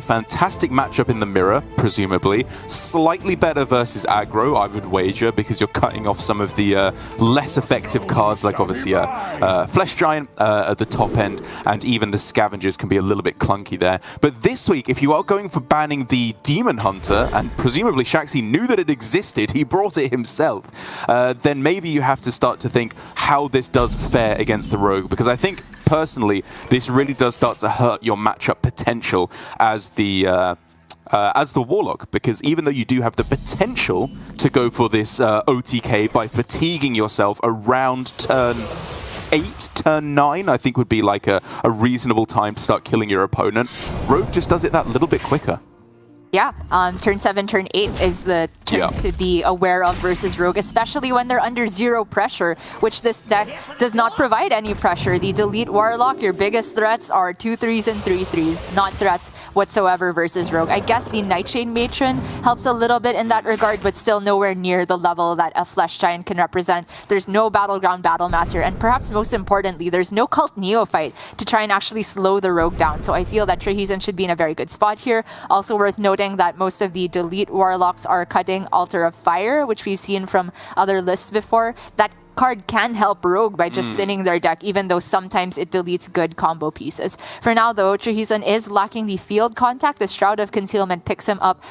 fantastic matchup in the mirror, presumably. Slightly better versus aggro, I would wager, because you're cutting off some of the less effective cards, like obviously Flesh Giant at the top end, and even the Scavengers can be a little bit clunky there. But this week, if you are going for banning the Demon Hunter, and presumably Shaxy knew that it existed, he brought it himself, then maybe you have to start to think how this does fare against the Rogue, because I think personally this really does start to hurt your matchup potential as the Warlock, because even though you do have the potential to go for this OTK by fatiguing yourself around turn 8, turn 9, I think would be like a reasonable time to start killing your opponent, Rogue just does it that little bit quicker. Yeah, turn 7, turn 8 is the turns to be aware of versus Rogue, especially when they're under 0 pressure, which this deck does not provide any pressure. The Delete Warlock, your biggest threats are 2/3s and 3/3s, not threats whatsoever versus Rogue. I guess the Nightshade Matron helps a little bit in that regard, but still nowhere near the level that a Flesh Giant can represent. There's no Battleground Battlemaster, and perhaps most importantly, there's no Cult Neophyte to try and actually slow the Rogue down. So I feel that trahison should be in a very good spot here. Also worth noting that most of the Delete Warlocks are cutting Altar of Fire, which we've seen from other lists before. That card can help Rogue by just thinning their deck, even though sometimes it deletes good combo pieces. For now, though, trahison is lacking the field contact. The Shroud of Concealment picks him up,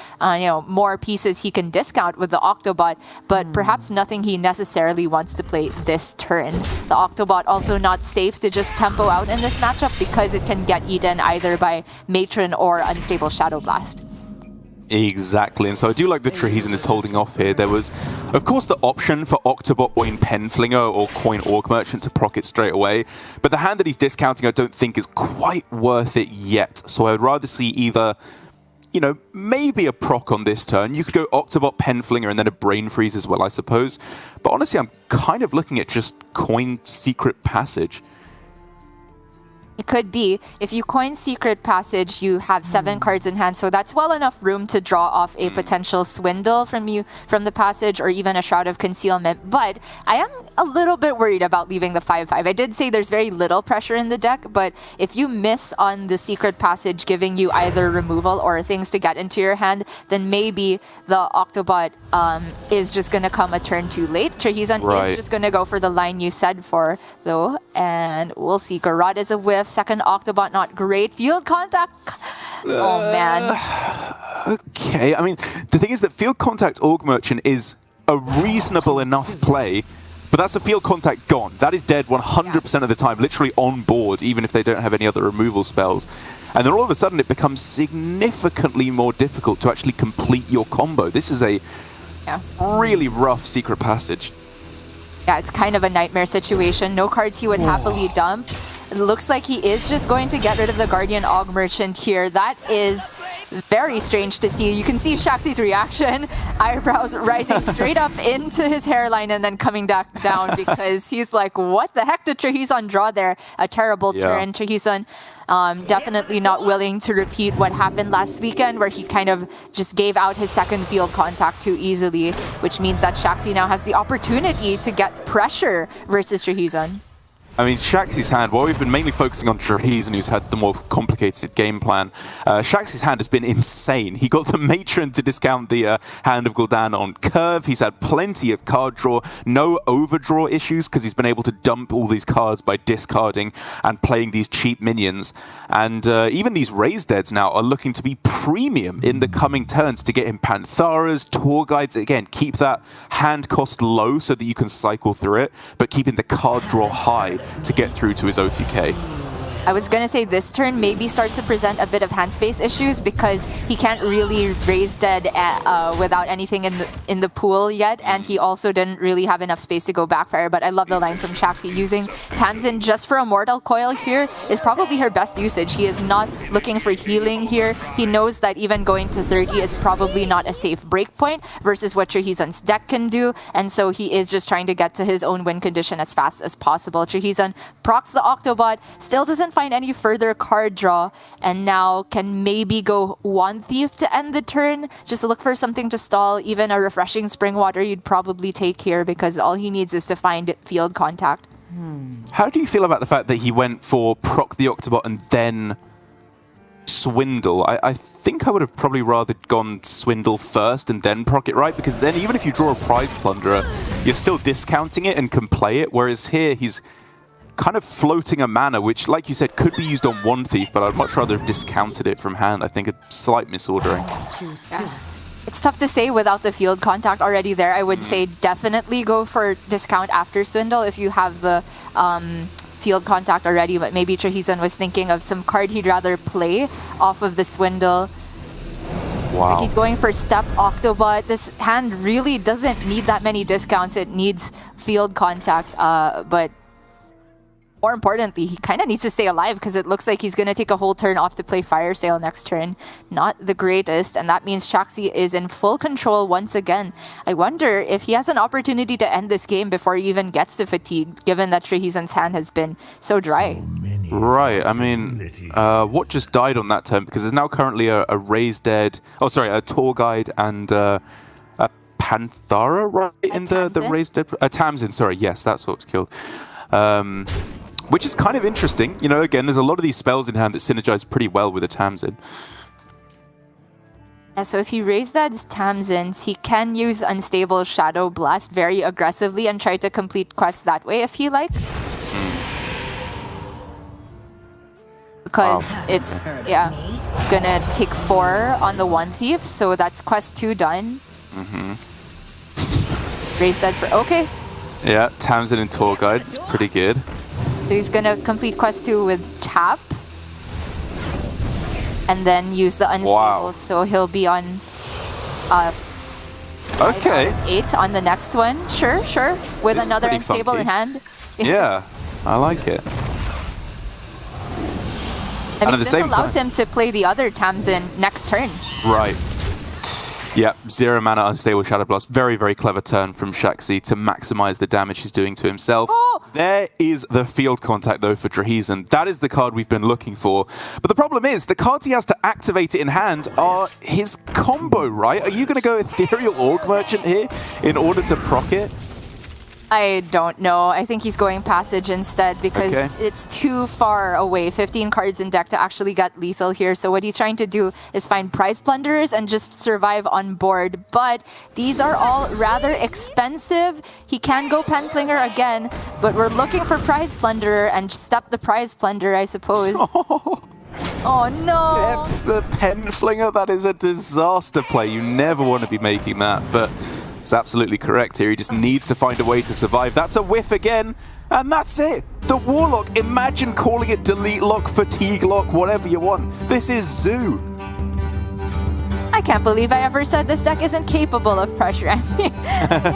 more pieces he can discount with the Octobot, but perhaps nothing he necessarily wants to play this turn. The Octobot also not safe to just tempo out in this matchup because it can get eaten either by Matron or Unstable Shadow Blast. Exactly, and so I do like the trahison is holding off here. There was, of course, the option for Octobot Oin Penflinger or Coin Orc Merchant to proc it straight away, but the hand that he's discounting I don't think is quite worth it yet. So I would rather see either, maybe a proc on this turn. You could go Octobot Penflinger and then a Brain Freeze as well, I suppose. But honestly, I'm kind of looking at just Coin Secret Passage. It could be. If you coin Secret Passage, you have 7 cards in hand, so that's well enough room to draw off a potential Swindle from the passage, or even a Shroud of Concealment. But I am a little bit worried about leaving the 5/5. I did say there's very little pressure in the deck, but if you miss on the Secret Passage giving you either removal or things to get into your hand, then maybe the Octobot is just going to come a turn too late. Trahison is just going to go for the line you said for, though, and we'll see. Garrote is a whiff. Second Octobot, not great. Field contact. Oh, man. Okay, I mean, the thing is that Field Contact Orc Merchant is a reasonable enough play, but that's a field contact gone. That is dead 100% of the time, literally on board, even if they don't have any other removal spells. And then all of a sudden it becomes significantly more difficult to actually complete your combo. This is a really rough Secret Passage. Yeah, it's kind of a nightmare situation. No cards he would happily dump. It looks like he is just going to get rid of the Guardian Aug Merchant here. That is very strange to see. You can see Shaxy's reaction. Eyebrows rising straight up into his hairline and then coming back down because he's like, what the heck did trahison draw there? A terrible turn. Trahison definitely not willing to repeat what happened last weekend, where he kind of just gave out his second field contact too easily, which means that Shaxy now has the opportunity to get pressure versus trahison. I mean, Shaxy's hand, while we've been mainly focusing on trahison, who's had the more complicated game plan, Shaxy's hand has been insane. He got the Matron to discount the Hand of Gul'dan on curve. He's had plenty of card draw, no overdraw issues, because he's been able to dump all these cards by discarding and playing these cheap minions. And even these Raised Deads now are looking to be premium in the coming turns to get him Pantharas, Tour Guides. Again, keep that hand cost low so that you can cycle through it, but keeping the card draw high to get through to his OTK. I was going to say this turn maybe starts to present a bit of hand space issues because he can't really raise dead without anything in the pool yet, and he also didn't really have enough space to go backfire. But I love the line from Shaxy. Using Tamsin just for a Mortal Coil here is probably her best usage. He is not looking for healing here. He knows that even going to 30 is probably not a safe breakpoint versus what Trahison's deck can do, and so he is just trying to get to his own win condition as fast as possible. Trahison procs the Octobot, still doesn't find any further card draw, and now can maybe go one Thief to end the turn. Just look for something to stall. Even a Refreshing Spring Water you'd probably take here because all he needs is to find field contact. How do you feel about the fact that he went for proc the Octobot and then Swindle? I think I would have probably rather gone Swindle first and then proc it right, because then even if you draw a Prize Plunderer, you're still discounting it and can play it, whereas here he's kind of floating a mana, which, like you said, could be used on one thief, but I'd much rather have discounted it from hand. I think a slight misordering. Yeah. It's tough to say without the field contact already there. I would say definitely go for discount after Swindle if you have the field contact already, but maybe trahison was thinking of some card he'd rather play off of the Swindle. Wow. Like he's going for Step Octobot. This hand really doesn't need that many discounts. It needs field contact, but more importantly, he kind of needs to stay alive because it looks like he's going to take a whole turn off to play Fire Sale next turn. Not the greatest, and that means Shaxy is in full control once again. I wonder if he has an opportunity to end this game before he even gets to Fatigue, given that Trahison's hand has been so dry. Right, I mean, what just died on that turn? Because there's now currently a Raised Dead, oh sorry, a Tour Guide and a Panthara, right? In the Raised Dead? Tamsin, sorry, yes, that's what was killed. Which is kind of interesting. You know, again, there's a lot of these spells in hand that synergize pretty well with a Tamsin. Yeah, so if he raised that Tamsins, he can use Unstable Shadow Blast very aggressively and try to complete quests that way if he likes. Because it's, yeah, gonna take 4 on the one thief, so that's quest 2 done. Raise that for, okay. Yeah, Tamsin and Tour Guide, it's pretty good. So he's gonna complete quest 2 with tap. And then use the unstable, so he'll be on 8 on the next one. Sure, sure. With This another is pretty unstable funky. in hand. Yeah, I like it. I mean, at the this same allows time- him to play the other Tamsin next turn. Right. Yeah, 0 mana Unstable Shadow Blast. Very, very clever turn from Shaxy to maximize the damage he's doing to himself. Oh! There is the field contact, though, for Trahison. That is the card we've been looking for. But the problem is, the cards he has to activate it in hand are his combo, right? Are you going to go Ethereal Org Merchant here in order to proc it? I don't know. I think he's going Passage instead because it's too far away. 15 cards in deck to actually get lethal here. So what he's trying to do is find Prize Plunderers and just survive on board. But these are all rather expensive. He can go Penflinger again, but we're looking for Prize Plunderer and step the Prize Plunderer, I suppose. Oh no! Step the Penflinger, that is a disaster play. You never want to be making that, but it's absolutely correct here. He just needs to find a way to survive. That's a whiff again, and that's it. The Warlock, imagine calling it Delete Lock, Fatigue Lock, whatever you want. This is Zoo. I can't believe I ever said this deck isn't capable of pressure. I mean,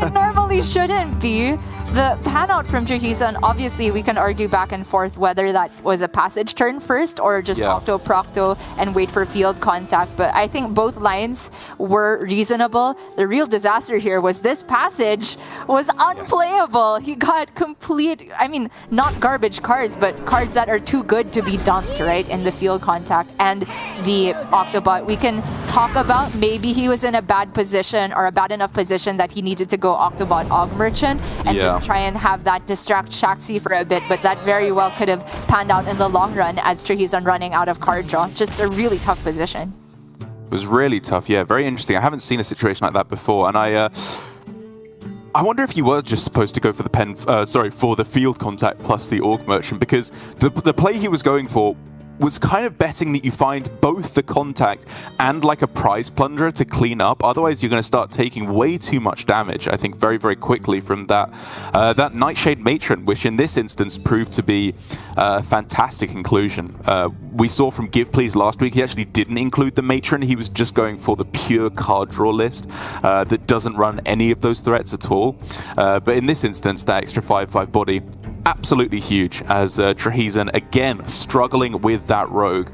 it normally shouldn't be. The pan out from Trahison, obviously we can argue back and forth whether that was a passage turn first or just Octo-Procto and wait for field contact, but I think both lines were reasonable. The real disaster here was this passage was unplayable. He got complete, I mean, not garbage cards, but cards that are too good to be dumped, right, in the field contact. And the Octobot, we can talk about maybe he was in a bad position or a bad enough position that he needed to go Octobot Og Merchant and just try and have that distract Shaxy for a bit, but that very well could have panned out in the long run as Trahison running out of card draw. Just a really tough position. It was really tough, yeah, very interesting. I haven't seen a situation like that before, and I wonder if you were just supposed to go for the for the field contact plus the Orc Merchant, because the play he was going for was kind of betting that you find both the contact and like a Prize Plunderer to clean up. Otherwise, you're going to start taking way too much damage, I think, very, very quickly from that Nightshade Matron, which in this instance proved to be a fantastic inclusion. We saw from Give Please last week, he actually didn't include the Matron. He was just going for the pure card draw list that doesn't run any of those threats at all. But in this instance, that extra 5/5 body, absolutely huge, as Trahison again struggling with that rogue.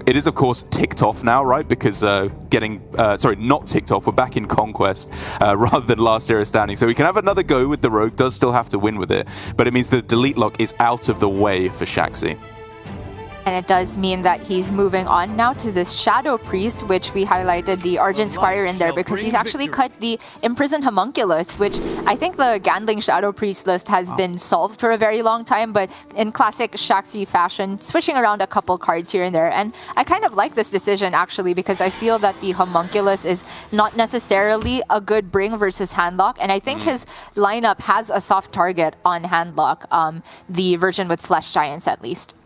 It is of course ticked off now, right? Because not ticked off, we're back in Conquest rather than last era standing. So we can have another go with the rogue, does still have to win with it, but it means the delete lock is out of the way for Shaxy. And it does mean that he's moving on now to this Shadow Priest, which we highlighted the Argent Squire in there because he's actually cut the Imprisoned Homunculus, which I think the Gandling Shadow Priest list has been solved for a very long time, but in classic Shaxy fashion, switching around a couple cards here and there. And I kind of like this decision actually because I feel that the Homunculus is not necessarily a good bring versus Handlock, and I think his lineup has a soft target on Handlock, the version with Flesh Giants at least.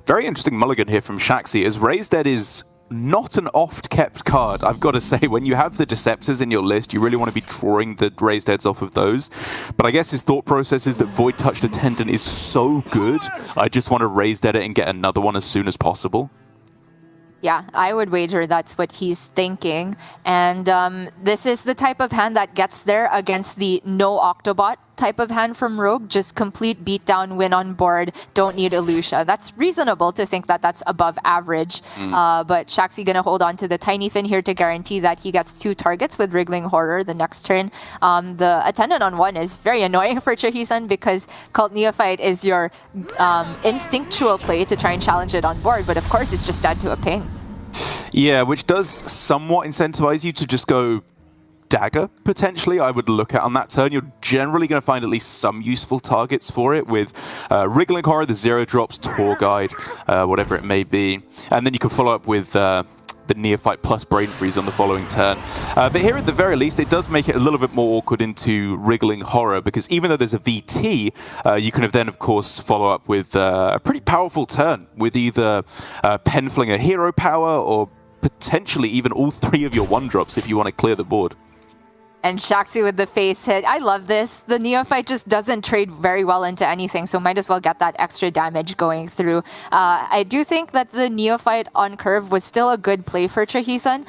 Very interesting mulligan here from Shaxy, as Raised Dead is not an oft-kept card. I've got to say, when you have the Deceptors in your list, you really want to be drawing the Raised Deads off of those. But I guess his thought process is that Void Touched Attendant is so good, I just want to Raised Dead it and get another one as soon as possible. Yeah, I would wager that's what he's thinking. And this is the type of hand that gets there against the no Octobot type of hand from Rogue. Just complete beatdown, win on board, don't need Elucia. That's reasonable to think that that's above average. But Shaxy gonna hold on to the Tiny Fin here to guarantee that he gets 2 targets with Wriggling Horror the next turn. The Attendant on 1 is very annoying for Trahison because Cult Neophyte is your instinctual play to try and challenge it on board, but of course it's just dead to a ping. Yeah, which does somewhat incentivize you to just go Dagger, potentially, I would look at on that turn. You're generally going to find at least some useful targets for it with Wriggling Horror, the 0 drops, Tour Guide, whatever it may be. And then you can follow up with the Neophyte plus Brain Freeze on the following turn. But here at the very least, it does make it a little bit more awkward into Wriggling Horror, because even though there's a VT, you can then, of course, follow up with a pretty powerful turn with either Penflinger Hero Power or potentially even all 3 of your 1-drops if you want to clear the board. And Shaxy with the face hit. I love this. The Neophyte just doesn't trade very well into anything, so might as well get that extra damage going through. I do think that the Neophyte on curve was still a good play for Trahison.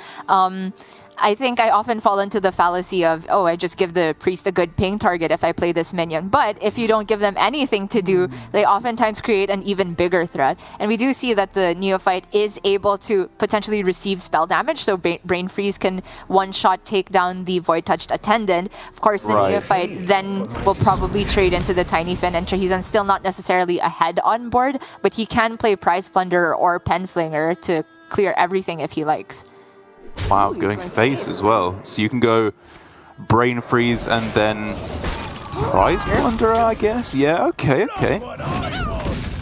I think I often fall into the fallacy of, oh, I just give the priest a good ping target if I play this minion. But if you don't give them anything to do, they oftentimes create an even bigger threat. And we do see that the Neophyte is able to potentially receive spell damage, so Brain Freeze can one-shot take down the Void Touched Attendant. Of course, the Neophyte then will probably trade into the Tiny Fin, and Trahison still not necessarily ahead on board, but he can play Prize Plunderer or Penflinger to clear everything if he likes. Wow, going face as well. So you can go Brain Freeze and then Prize Plunderer, I guess? Yeah, okay.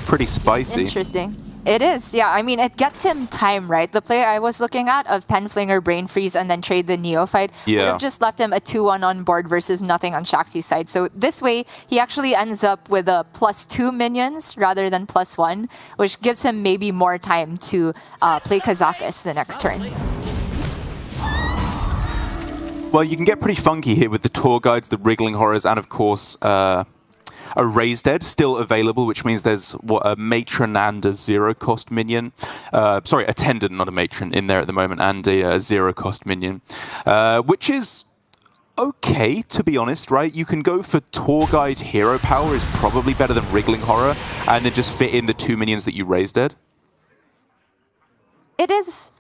Pretty spicy. Interesting. It is, yeah. I mean, it gets him time, right? The play I was looking at of Penflinger, Brain Freeze, and then trade the Neophyte would have just left him a 2-1 on board versus nothing on Shaxy's side. So this way, he actually ends up with a +2 minions rather than +1, which gives him maybe more time to play Kazakus the next turn. Well, you can get pretty funky here with the Tour Guides, the Wriggling Horrors, and of course, a Raised Dead still available, which means there's a Matron and a 0-cost minion. Sorry, Attendant, not a Matron, in there at the moment, and a 0-cost minion, which is okay, to be honest, right? You can go for Tour Guide Hero Power is probably better than Wriggling Horror, and then just fit in the 2 minions that you Raised Dead. It is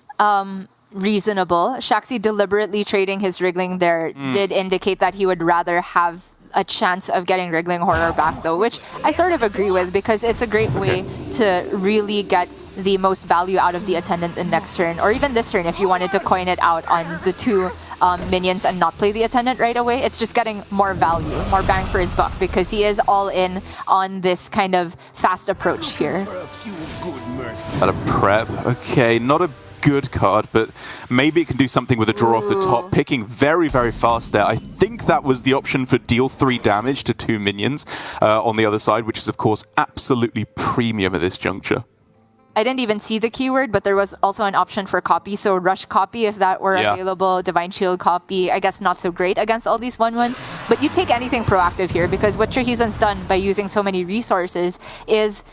reasonable. Shaxy deliberately trading his Wriggling there did indicate that he would rather have a chance of getting Wriggling Horror back, though, which I sort of agree with, because it's a great way to really get the most value out of the Attendant in next turn, or even this turn if you wanted to coin it out on the 2 minions and not play the Attendant right away. It's just getting more value, more bang for his buck, because he is all in on this kind of fast approach here. At a prep, okay, not a good card, but maybe it can do something with a draw off the top, picking very, very fast there. I think that was the option for deal 3 damage to 2 minions on the other side, which is of course absolutely premium at this juncture. I didn't even see the keyword, but there was also an option for copy, so Rush Copy if that were available, Divine Shield Copy, I guess not so great against all these 1/1s, but you take anything proactive here, because what Trahison's done by using so many resources is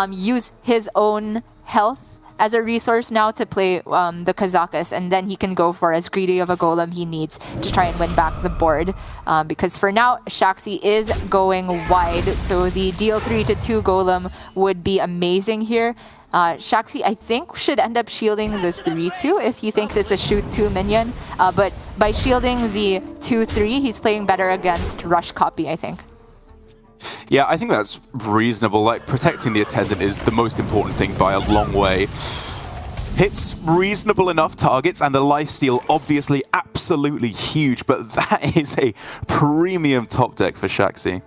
use his own health as a resource now to play the Kazakus, and then he can go for as greedy of a golem he needs to try and win back the board. Because for now, Shaxy is going wide, so the deal 3 to 2 golem would be amazing here. Shaxy, I think, should end up shielding the 3-2 if he thinks it's a shoot 2 minion, but by shielding the 2-3, he's playing better against Rush Copy, I think. Yeah, I think that's reasonable. Like, protecting the attendant is the most important thing by a long way. Hits reasonable enough targets, and the lifesteal obviously absolutely huge, but that is a premium top deck for Shaxy.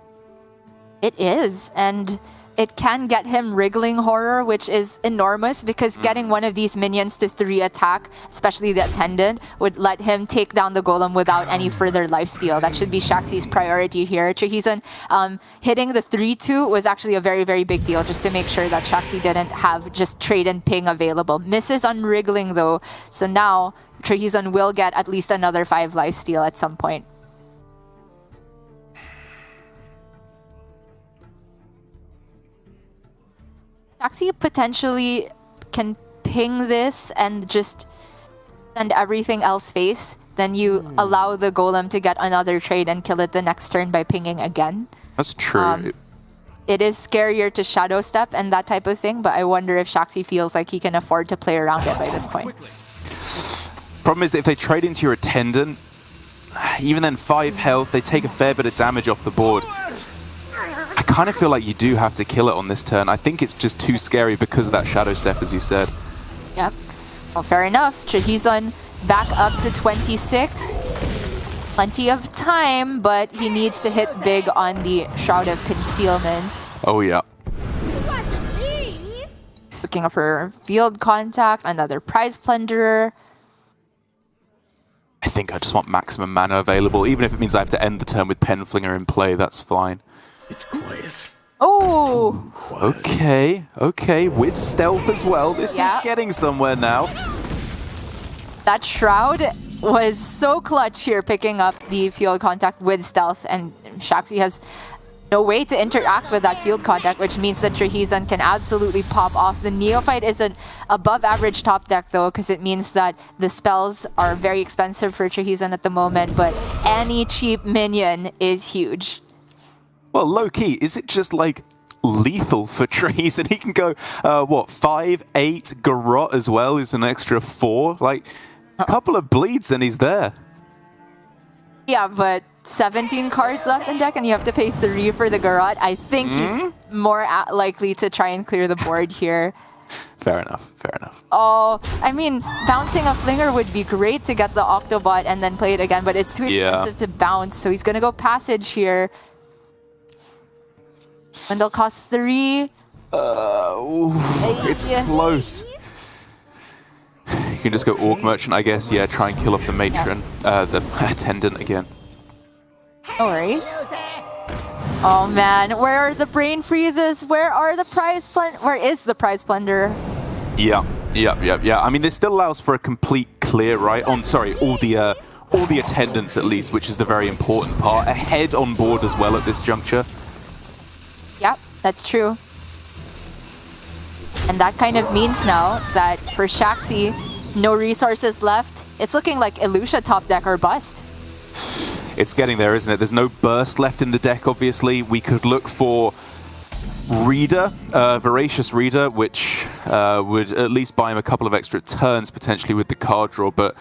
It is, and it can get him wriggling horror, which is enormous because getting one of these minions to 3 attack, especially the attendant, would let him take down the golem without any further lifesteal. That should be Shaxy's priority here. Trahison hitting the 3-2 was actually a very, very big deal just to make sure that Shaxy didn't have just trade and ping available. Misses on wriggling though, so now Trahison will get at least another 5 lifesteal at some point. Shaxy potentially can ping this and just send everything else face. Then you allow the golem to get another trade and kill it the next turn by pinging again. That's true. It is scarier to shadow step and that type of thing, but I wonder if Shaxy feels like he can afford to play around it by this point. Problem is that if they trade into your attendant, even then 5 health, they take a fair bit of damage off the board. I kind of feel like you do have to kill it on this turn. I think it's just too scary because of that shadow step, as you said. Yep. Well, fair enough. Trahison back up to 26. Plenty of time, but he needs to hit big on the Shroud of Concealment. Oh, yeah. Looking for field contact, another prize plunderer. I think I just want maximum mana available. Even if it means I have to end the turn with Penflinger in play, that's fine. It's quiet. Oh! Okay, okay. With stealth as well. This is getting somewhere now. That Shroud was so clutch here, picking up the field contact with stealth, and Shaxy has no way to interact with that field contact, which means that Trahison can absolutely pop off. The Neophyte is an above average top deck though, because it means that the spells are very expensive for Trahison at the moment, but any cheap minion is huge. Well, low-key, is it just, like, lethal for Trahison? He can go, what, 5, 8, Garrot as well is an extra 4? Like, a couple of bleeds and he's there. Yeah, but 17 cards left in deck and you have to pay 3 for the Garrot. I think he's more likely to try and clear the board here. Fair enough, fair enough. Oh, I mean, bouncing a Flinger would be great to get the Octobot and then play it again, but it's too expensive to bounce, so he's going to go Passage here. Swindle costs 3. It's close. You can just go Orc Merchant, I guess. Yeah, try and kill off the Matron, the Attendant again. No worries. Oh man, where are the Brain Freezes? Where are the Prize Plunder? Where is the Prize Plunder? Yeah. I mean, this still allows for a complete clear, right? All the Attendants at least, which is the very important part. Ahead on board as well at this juncture. Yep, that's true. And that kind of means now that for Shaxy, no resources left. It's looking like Elucia top deck or bust. It's getting there, isn't it? There's no burst left in the deck, obviously. We could look for Reader, Voracious Reader, which would at least buy him a couple of extra turns, potentially, with the card draw. But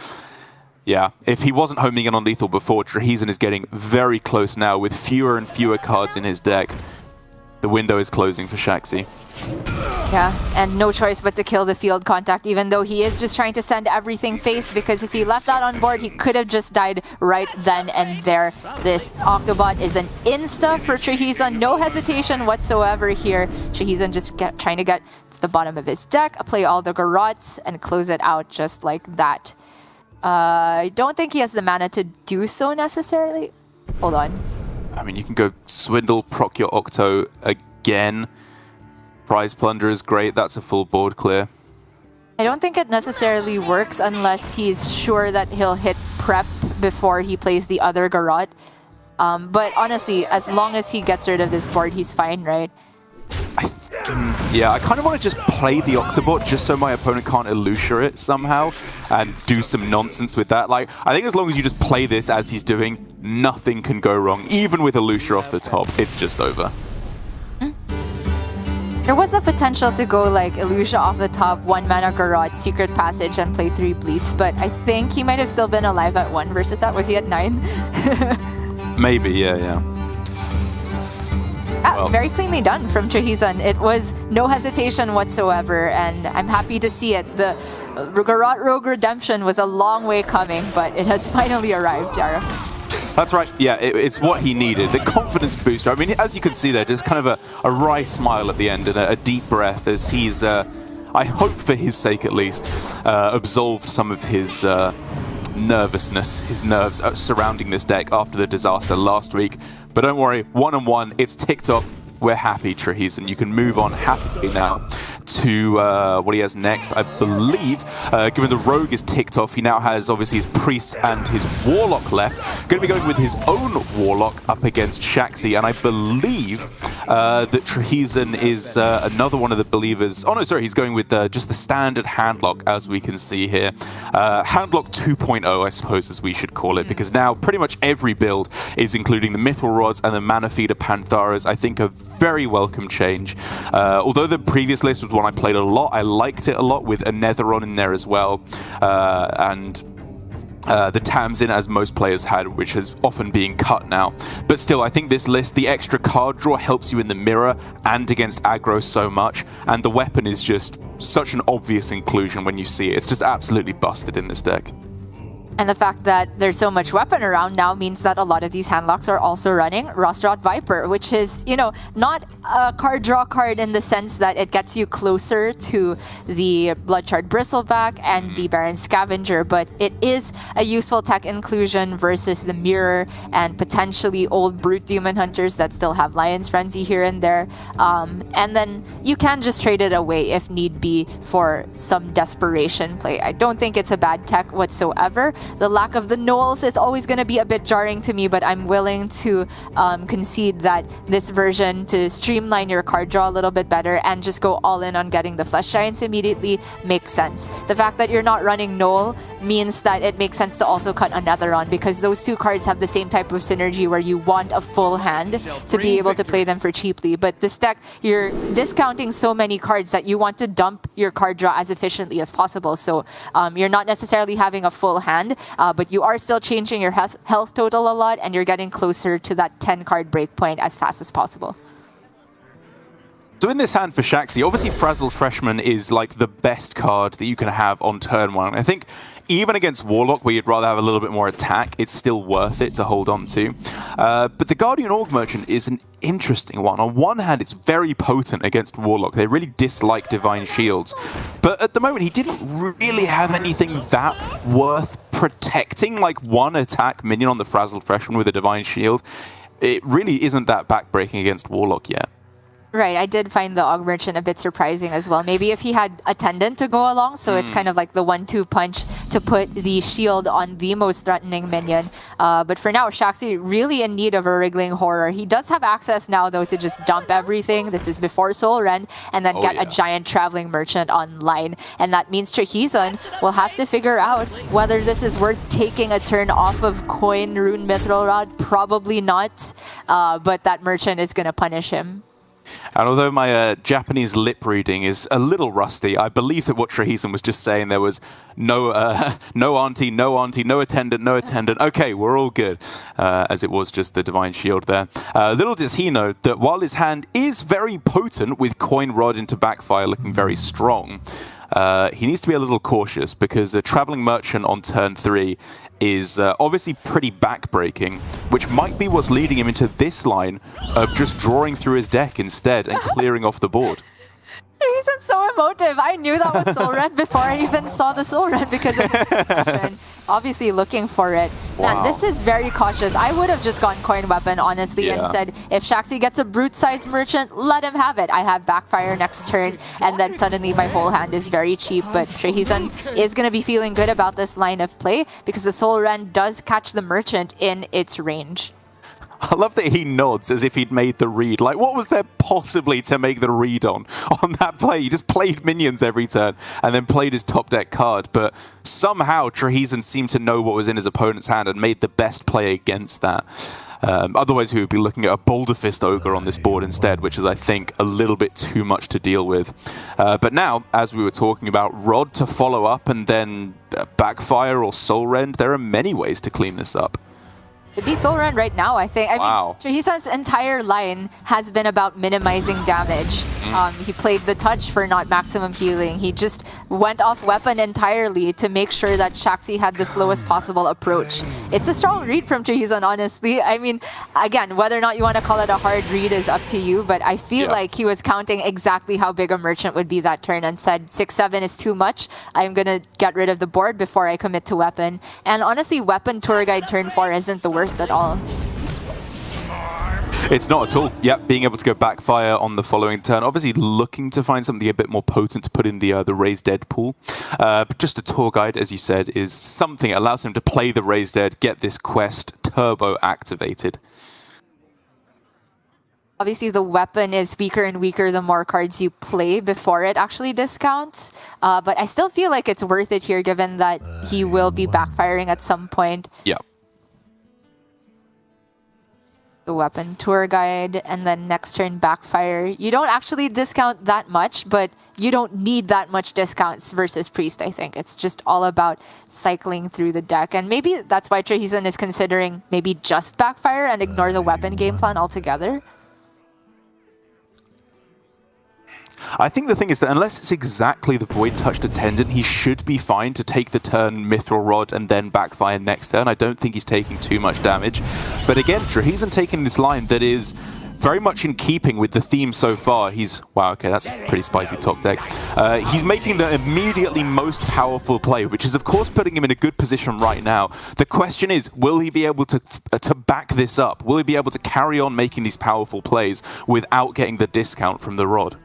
yeah, if he wasn't homing in on lethal before, Trahison is getting very close now with fewer and fewer cards in his deck. The window is closing for Shaxy. Yeah, and no choice but to kill the field contact, even though he is just trying to send everything face, because if he left that on board, he could have just died right then and there. This Octobot is an insta for Trahison, no hesitation whatsoever here. Trahison just trying to get to the bottom of his deck, play all the Garrots, and close it out just like that. I don't think he has the mana to do so necessarily. Hold on. I mean, you can go Swindle, proc your Octo again. Prize Plunder is great. That's a full board clear. I don't think it necessarily works unless he's sure that he'll hit prep before he plays the other Garrot. But honestly, as long as he gets rid of this board, he's fine, right? Yeah, I kind of want to just play the Octobot just so my opponent can't Elucia it somehow and do some nonsense with that. Like, I think as long as you just play this as he's doing, nothing can go wrong. Even with Elucia off the top, it's just over. There was a potential to go like Elucia off the top, 1 mana Garrot, Secret Passage, and play 3 Bleeds, but I think he might have still been alive at 1 versus that. Was he at 9? Maybe, yeah. Yeah, very cleanly done from trahison. It was no hesitation whatsoever, and I'm happy to see it. The Garot Rogue redemption was a long way coming, but it has finally arrived, Yara. That's right. Yeah, it's what he needed. The confidence booster. I mean, as you can see there, just kind of a wry smile at the end and a deep breath as he's, I hope for his sake at least, absolved some of his nervousness, his nerves surrounding this deck after the disaster last week. But don't worry, 1-on-1, it's ticked off. We're happy, trahison. You can move on happily now to what he has next. I believe, given the rogue is ticked off, he now has obviously his priest and his warlock left. Going to be going with his own warlock up against Shaxy, and I believe that trahison is another one of the believers. Oh no, sorry, he's going with just the standard handlock, as we can see here. Handlock 2.0, I suppose, as we should call it, because now pretty much every build is including the Mithril Rods and the Mana Feeder Pantharas. I think a very welcome change. Although the previous list was one I played a lot, I liked it a lot with a Netheron in there as well, and the Tamsin, as most players had, which is often being cut now. But still, I think this list, the extra card draw helps you in the mirror and against aggro so much, and the weapon is just such an obvious inclusion when you see it. It's just absolutely busted in this deck. And the fact that there's so much weapon around now means that a lot of these handlocks are also running Rostrot Viper, which is, you know, not a card draw card in the sense that it gets you closer to the Bloodshard Bristleback and the Baron Scavenger, but it is a useful tech inclusion versus the Mirror and potentially old Brute Demon Hunters that still have Lion's Frenzy here and there. And then you can just trade it away if need be for some desperation play. I don't think it's a bad tech whatsoever. The lack of the Knolls is always going to be a bit jarring to me, but I'm willing to concede that this version, to streamline your card draw a little bit better and just go all in on getting the Flesh Giants immediately makes sense. The fact that you're not running Knoll means that it makes sense to also cut another on, because those two cards have the same type of synergy where you want a full hand to be able to play them for cheaply. But this deck, you're discounting so many cards that you want to dump your card draw as efficiently as possible. So you're not necessarily having a full hand, but you are still changing your health total a lot, and you're getting closer to that 10-card breakpoint as fast as possible. So in this hand for Shaxy, obviously Frazzled Freshman is like the best card that you can have on turn one. I think even against Warlock, where you'd rather have a little bit more attack, it's still worth it to hold on to. But the Guardian Org Merchant is an interesting one. On one hand, it's very potent against Warlock. They really dislike Divine Shields. But at the moment, he didn't really have anything that worth protecting, like one attack minion on the Frazzled Freshman with a Divine Shield. It really isn't that backbreaking against Warlock yet. Right, I did find the Og Merchant a bit surprising as well. Maybe if he had Attendant to go along, so it's kind of like the 1-2 punch to put the shield on the most threatening minion. But for now, Shaxy really in need of a Wriggling Horror. He does have access now, though, to just dump everything. This is before Soul Rend, and then get a giant Traveling Merchant online. And that means trahison will have to figure out whether this is worth taking a turn off of Coin, Rune, Mithril Rod. Probably not, but that Merchant is going to punish him. And although my Japanese lip reading is a little rusty, I believe that what trahison was just saying there was no auntie, no attendant, no attendant. Okay, we're all good, as it was just the Divine Shield there. Little does he know that while his hand is very potent with Coin Rod into Backfire looking very strong, he needs to be a little cautious, because a Traveling Merchant on turn 3 is obviously pretty backbreaking, which might be what's leading him into this line of just drawing through his deck instead and clearing off the board. He's so emotive. I knew that was Soul Rend before I even saw the Soul Rend because of the position. Obviously looking for it. Man, this is very cautious. I would have just gone Coin Weapon, honestly, and said, if Shaxy gets a Brute-sized Merchant, let him have it. I have Backfire next turn, and then suddenly my whole hand is very cheap. But trahison is going to be feeling good about this line of play because the Soul Rend does catch the Merchant in its range. I love that he nods as if he'd made the read. Like, what was there possibly to make the read on that play? He just played minions every turn and then played his top deck card. But somehow trahison seemed to know what was in his opponent's hand and made the best play against that. Otherwise, he would be looking at a Boulder Fist Ogre on this board instead, which is, I think, a little bit too much to deal with. But now, as we were talking about, Rod to follow up and then Backfire or Soul Rend, there are many ways to clean this up. It'd be Soul Run right now, I think. I Wow. mean, Trahison's entire line has been about minimizing damage. He played the touch for not maximum healing. He just went off weapon entirely to make sure that Shaxy had the slowest possible approach. It's a strong read from Trahison, honestly. I mean, again, whether or not you want to call it a hard read is up to you, but I feel like he was counting exactly how big a merchant would be that turn and said 6-7 is too much. I'm going to get rid of the board before I commit to weapon. And honestly, weapon tour guide turn 4 isn't the worst at all. It's not at all. Yep, being able to go backfire on the following turn. Obviously looking to find something a bit more potent to put in the Raised Dead pool. But just a tour guide, as you said, is something that allows him to play the Raised Dead, get this quest turbo activated. Obviously, the weapon is weaker and weaker the more cards you play before it actually discounts. But I still feel like it's worth it here, given that he will be backfiring at some point. Yeah. The weapon tour guide, and then next turn backfire. You don't actually discount that much, but you don't need that much discounts versus Priest, I think. It's just all about cycling through the deck. And maybe that's why Trahison is considering maybe just backfire and ignore the weapon game plan altogether. I think the thing is that unless it's exactly the Void Touched Attendant, he should be fine to take the turn Mithril Rod and then backfire next turn. I don't think he's taking too much damage. But again, Trahison taking this line that is very much in keeping with the theme so far. He's, wow, okay, that's pretty spicy top deck. He's making the immediately most powerful play, which is of course putting him in a good position right now. The question is, will he be able to back this up? Will he be able to carry on making these powerful plays without getting the discount from the Rod?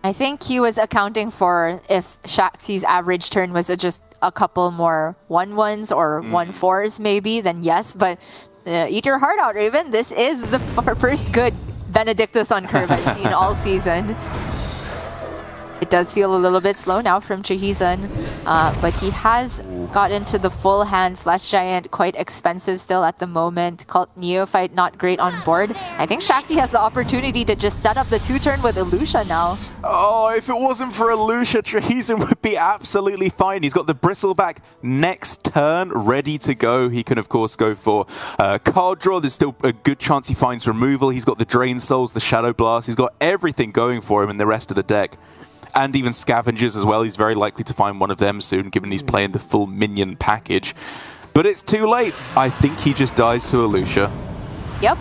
I think he was accounting for if Shaxy's average turn was just a couple more 1-1s or 1-4s maybe, then yes, but eat your heart out, Raven. This is the first good Benedictus on curve I've seen all season. It does feel a little bit slow now from Trahison, but he has got into the full hand Flesh Giant, quite expensive still at the moment. Cult Neophyte, not great on board. I think Shaxy has the opportunity to just set up the 2-turn with Illusia now. Oh, if it wasn't for Illusia, Trahison would be absolutely fine. He's got the Bristleback next turn ready to go. He can, of course, go for card draw. There's still a good chance he finds removal. He's got the Drain Souls, the Shadow Blast. He's got everything going for him in the rest of the deck. And even Scavengers as well. He's very likely to find one of them soon, given he's playing the full minion package. But it's too late. I think he just dies to Illusia. Yep.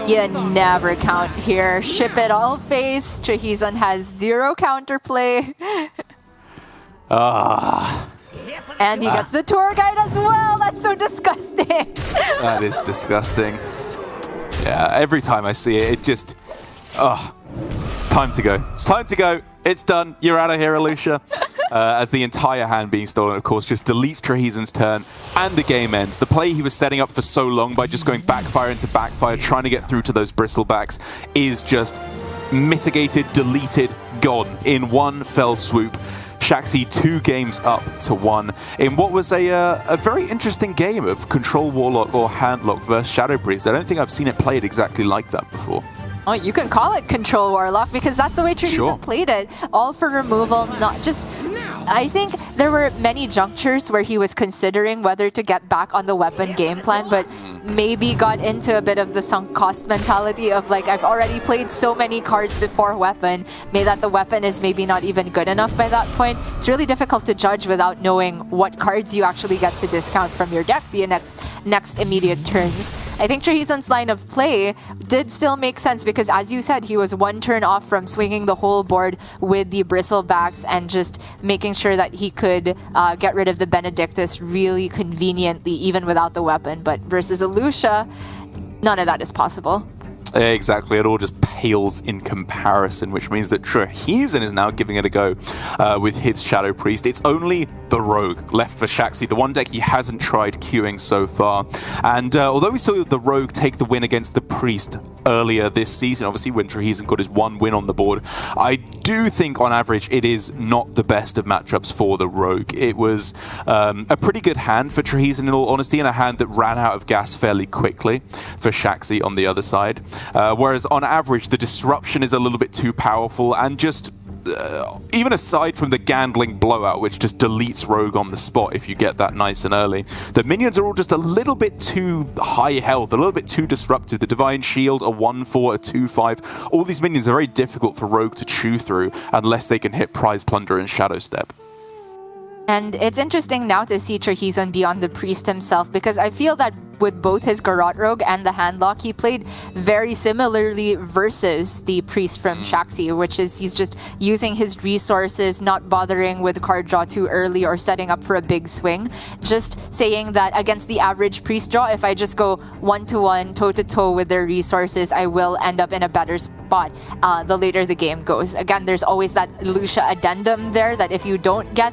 You never count here. Ship it all face. Trahison has 0 counterplay. And he gets the tour guide as well. That's so disgusting. That is disgusting. Yeah, every time I see it, it just... time to go. It's time to go. It's done. You're out of here, Illusia. As the entire hand being stolen, of course, just deletes Trahison's turn and the game ends. The play he was setting up for so long by just going backfire into backfire, trying to get through to those Bristlebacks, is just mitigated, deleted, gone in one fell swoop. Shaxy 2 games up to 1 in what was a very interesting game of Control Warlock or Handlock versus Shadow Priest. I don't think I've seen it played exactly like that before. Oh, you can call it Control Warlock because that's the way Trahison played it. All for removal, not just... I think there were many junctures where he was considering whether to get back on the weapon game plan, but maybe got into a bit of the sunk cost mentality of like, I've already played so many cards before weapon, maybe that the weapon is maybe not even good enough by that point. It's really difficult to judge without knowing what cards you actually get to discount from your deck via next immediate turns. I think Trahison's line of play did still make sense because, as you said, he was 1 turn off from swinging the whole board with the Bristlebacks and just making sure that he could get rid of the Benedictus really conveniently, even without the weapon. But versus Illusia, none of that is possible. Exactly, it all just pales in comparison, which means that Trahison is now giving it a go with his Shadow Priest. It's only the Rogue left for Shaxy, the one deck he hasn't tried queuing so far. And although we saw the Rogue take the win against the Priest earlier this season, obviously when Trahison got his 1 win on the board, I do think on average it is not the best of matchups for the Rogue. It was a pretty good hand for Trahison in all honesty, and a hand that ran out of gas fairly quickly for Shaxy on the other side. Whereas on average, the disruption is a little bit too powerful, and just even aside from the Gandling blowout, which just deletes Rogue on the spot if you get that nice and early, the minions are all just a little bit too high health, a little bit too disruptive. The Divine Shield, a 1-4, a 2-5, all these minions are very difficult for Rogue to chew through unless they can hit Prize Plunder and Shadow Step. And it's interesting now to see trahison be on the Priest himself, because I feel that with both his Garrote Rogue and the Handlock, he played very similarly versus the Priest from Shaxy, which is he's just using his resources, not bothering with card draw too early or setting up for a big swing. Just saying that against the average Priest draw, if I just go 1-to-1, toe-to-toe with their resources, I will end up in a better spot the later the game goes. Again, there's always that Lucia addendum there, that if you don't get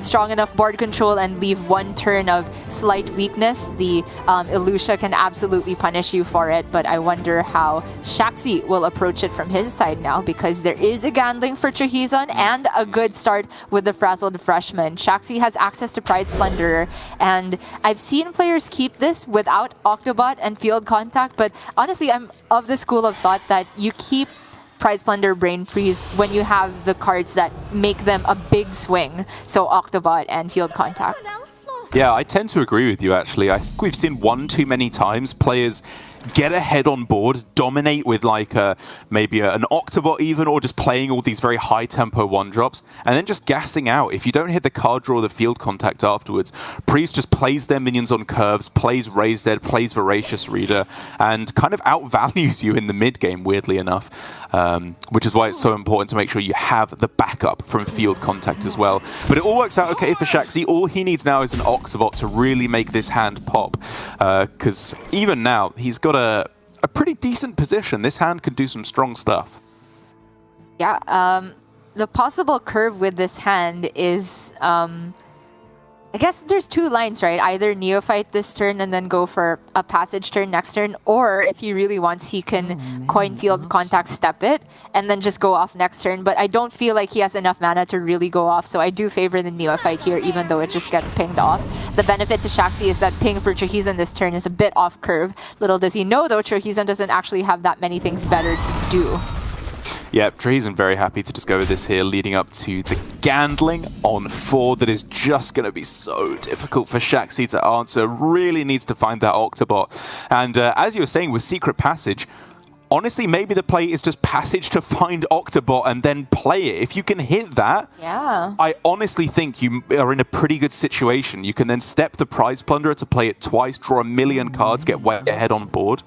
strong enough board control and leave one turn of slight weakness, the Lucia can absolutely punish you for it. But I wonder how Shaxy will approach it from his side now, because there is a Gandling for trahison and a good start with the Frazzled Freshman. Shaxy has access to Prize Plunderer, and I've seen players keep this without Octobot and Field Contact, but honestly, I'm of the school of thought that you keep Prize Plunder, Brain Freeze when you have the cards that make them a big swing, so Octobot and Field Contact. Yeah, I tend to agree with you, actually. I think we've seen one too many times players get ahead on board, dominate with like maybe an Octobot even, or just playing all these very high tempo 1-drops, and then just gassing out. If you don't hit the card draw or the Field Contact afterwards, Priest just plays their minions on curves, plays Raise Dead, plays Voracious Reader, and kind of outvalues you in the mid game, weirdly enough. Which is why it's so important to make sure you have the backup from Field Contact as well. But it all works out okay for Shaxy. All he needs now is an Octobot to really make this hand pop. Because even now, he's got a pretty decent position. This hand can do some strong stuff. Yeah, the possible curve with this hand is... I guess there's two lines, right? Either Neophyte this turn and then go for a Passage turn next turn, or if he really wants, he can coin Field Contact, step it, and then just go off next turn. But I don't feel like he has enough mana to really go off, so I do favor the Neophyte here, even though it just gets pinged off. The benefit to Shaxy is that ping for trahison this turn is a bit off curve. Little does he know, though, trahison doesn't actually have that many things better to do. Yeah, trahison very happy to just go with this here, leading up to the Gandling on 4 that is just going to be so difficult for Shaxy to answer. Really needs to find that Octobot. And as you were saying with Secret Passage, honestly, maybe the play is just Passage to find Octobot and then play it. If you can hit that, yeah, I honestly think you are in a pretty good situation. You can then step the Prize Plunderer to play it twice, draw a million cards, get way ahead on board.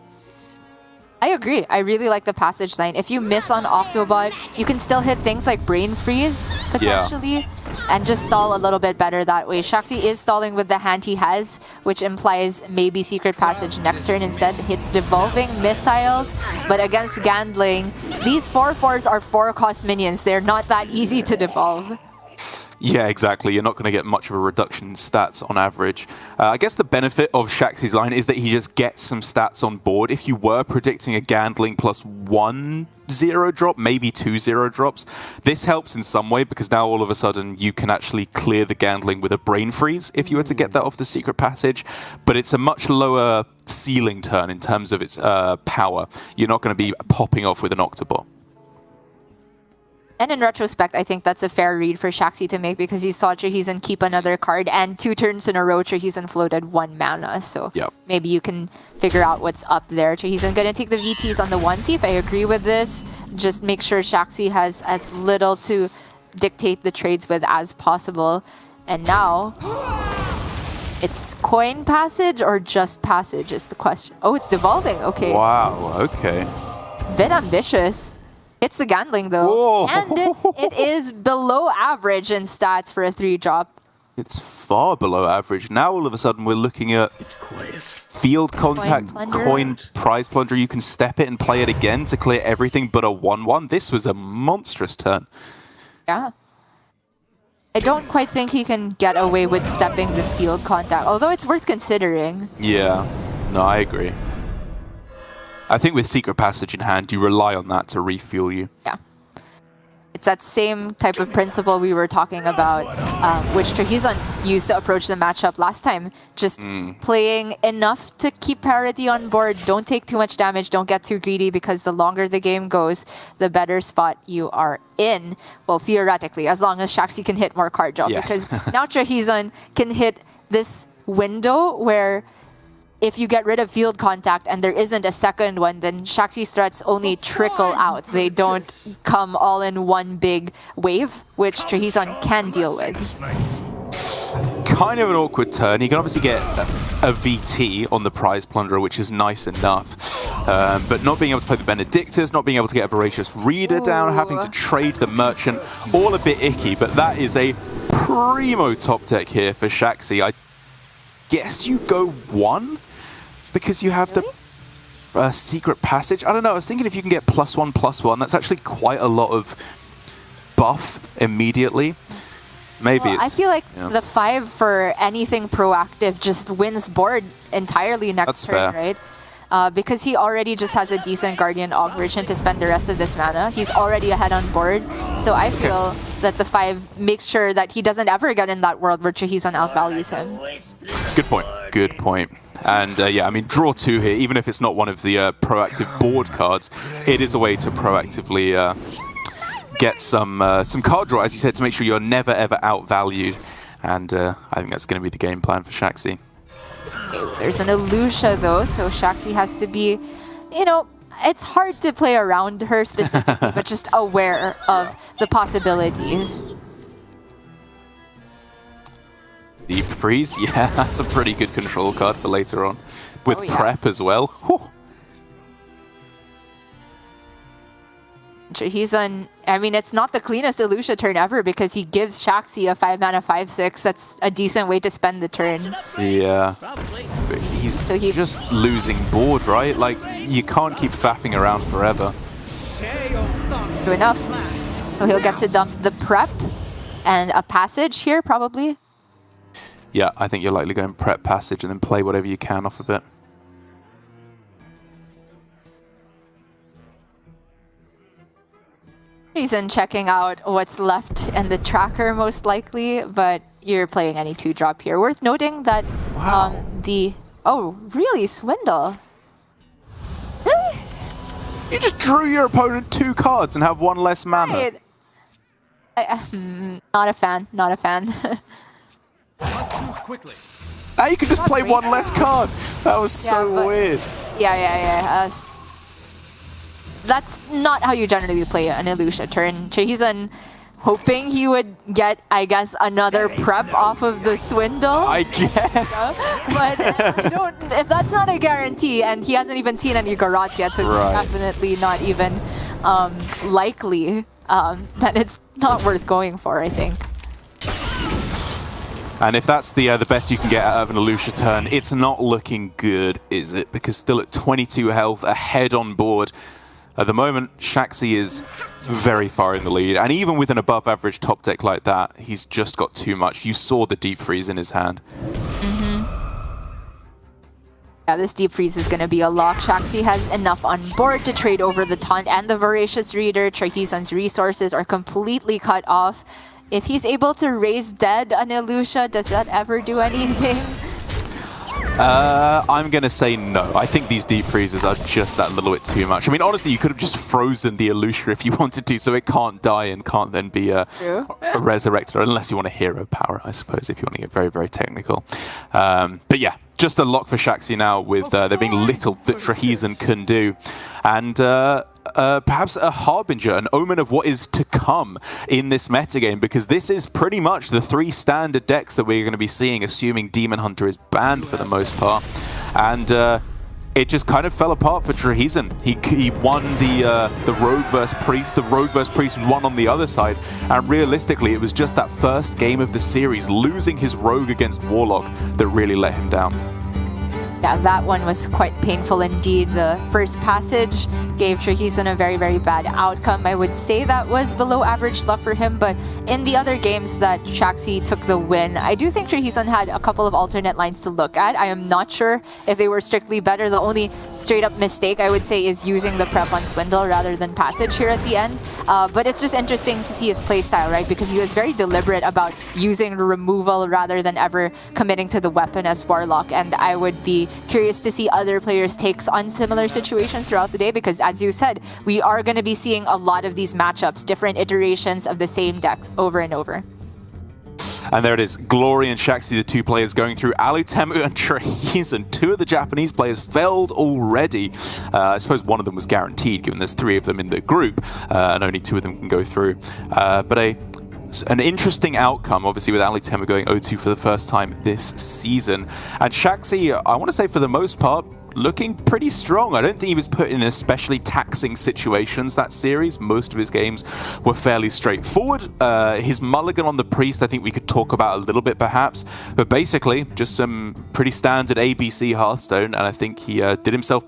I agree. I really like the Passage line. If you miss on Octobot, you can still hit things like Brain Freeze, potentially, and just stall a little bit better that way. Shaxy is stalling with the hand he has, which implies maybe Secret Passage next turn instead. Hits Devolving Missiles, but against Gandling, these 4/4s are 4-cost minions. They're not that easy to devolve. Yeah, exactly. You're not going to get much of a reduction in stats on average. I guess the benefit of Shaxy's line is that he just gets some stats on board. If you were predicting a Gandling plus 1 0-drop, maybe 2 0-drops, this helps in some way, because now all of a sudden you can actually clear the Gandling with a Brain Freeze if you were to get that off the Secret Passage. But it's a much lower ceiling turn in terms of its power. You're not going to be popping off with an Octobot. And in retrospect, I think that's a fair read for Shaxy to make, because he saw trahison keep another card, and 2 turns in a row, trahison floated 1 mana. So maybe you can figure out what's up there. Trahison gonna take the VTs on the 1 Thief. I agree with this. Just make sure Shaxy has as little to dictate the trades with as possible. And now, it's Coin Passage or just Passage is the question. Oh, it's Devolving. Okay. Wow, okay. Bit ambitious. It's the Gandling, though. Whoa. And it is below average in stats for a 3-drop. It's far below average. Now all of a sudden we're looking at Field Contact, Coin Prize Plunder. You can step it and play it again to clear everything but a 1/1. This was a monstrous turn. Yeah. I don't quite think he can get away with stepping the Field Contact, although it's worth considering. Yeah, no, I agree. I think with Secret Passage in hand, you rely on that to refuel you. Yeah. It's that same type of principle we were talking about, which trahison used to approach the matchup last time. Just playing enough to keep parity on board. Don't take too much damage. Don't get too greedy, because the longer the game goes, the better spot you are in. Well, theoretically, as long as Shaxy can hit more card draw. Yes. Because now trahison can hit this window where if you get rid of field contact and there isn't a second one, then Shaxy's threats only trickle out. They don't come all in one big wave, which trahison can deal with. Kind of an awkward turn. He can obviously get a VT on the prize plunderer, which is nice enough. But not being able to play the Benedictus, not being able to get a Voracious Reader down, having to trade the Merchant, all a bit icky. But that is a primo top deck here for Shaxy. I guess you go 1 because you have the secret passage. I don't know. I was thinking if you can get +1/+1, that's actually quite a lot of buff immediately. Maybe well, I feel like the 5 for anything proactive just wins board entirely next turn, right? Because he already just has a decent Guardian Augmentation to spend the rest of this mana. He's already ahead on board. So I feel that the 5 makes sure that he doesn't ever get in that world where trahison outvalues him. Good point. Good point. And yeah, I mean, draw 2 here, even if it's not one of the proactive board cards, it is a way to proactively get some card draw, as you said, to make sure you're never ever outvalued. And I think that's going to be the game plan for Shaxy. Okay, there's an Elucia though, so Shaxy has to be, you know, it's hard to play around her specifically, but just aware of the possibilities. Deep Freeze, yeah, that's a pretty good control card for later on. With prep as well. Whew. Trahison, I mean, it's not the cleanest Elucia turn ever because he gives Shaxy a 5-mana 5/6. That's a decent way to spend the turn. Yeah. But he's just losing board, right? Like, you can't keep faffing around forever. True enough. So he'll get to dump the prep and a passage here, probably. Yeah, I think you're likely going prep passage and then play whatever you can off of it. Trahison checking out what's left in the tracker most likely, but you're playing any 2-drop here. Worth noting that oh, really? Swindle? Really? You just drew your opponent 2 cards and have 1 less mana. Right. Not a fan, not a fan. Now you can just play 1 less card. That was so weird. Yeah. That's not how you generally play an Elucia turn. Trahison hoping he would get, I guess, another prep off of the Swindle. I guess. But if that's not a guarantee, and he hasn't even seen any Garrots yet, so it's definitely not even likely that it's not worth going for, I think. And if that's the best you can get out of an Elucia turn, it's not looking good, is it? Because still at 22 health, ahead on board. At the moment, Shaxy is very far in the lead, and even with an above-average top deck like that, he's just got too much. You saw the Deep Freeze in his hand. Yeah, this Deep Freeze is going to be a lock. Shaxy has enough on board to trade over the Taunt and the Voracious Reader. Trahison's resources are completely cut off. If he's able to raise dead an Elucia, does that ever do anything? I'm going to say no. I think these Deep Freezes are just that little bit too much. I mean, honestly, you could have just frozen the Elucia if you wanted to, so it can't die and can't then be resurrected, unless you want a hero power, I suppose, if you want to get very, very technical. But yeah, just a lock for Shaxy now, with there being little that Trahison can do. And perhaps a harbinger, an omen of what is to come in this metagame, because this is pretty much the 3 standard decks that we're going to be seeing, assuming Demon Hunter is banned for the most part. And it just kind of fell apart for Trahison. He won the Rogue vs Priest. The Rogue vs Priest won on the other side, and realistically it was just that first game of the series, losing his Rogue against Warlock, that really let him down. that one was quite painful indeed. The first passage gave trahison a very, very bad outcome. I would say that was below average luck for him, but in the other games that Shaxy took the win, I do think trahison had a couple of alternate lines to look at. I am not sure if they were strictly better. The only straight up mistake I would say is using the prep on Swindle rather than passage here at the end. But it's just interesting to see his playstyle, right? Because he was very deliberate about using the removal rather than ever committing to the weapon as Warlock. And I would be curious to see other players' takes on similar situations throughout the day, because as you said, we are going to be seeing a lot of these matchups, different iterations of the same decks over and over. And there it is, Glory and Shaxy, the two players going through. Alutemu and trahison, two of the Japanese players failed already. I suppose one of them was guaranteed, given there's 3 of them in the group, and only 2 of them can go through. But an interesting outcome, obviously, with Alutemu going 0-2 for the first time this season. And Shaxy, I want to say for the most part, looking pretty strong. I don't think he was put in especially taxing situations that series. Most of his games were fairly straightforward. His mulligan on the Priest, I think we could talk about a little bit perhaps, but basically just some pretty standard ABC Hearthstone, and I think he did himself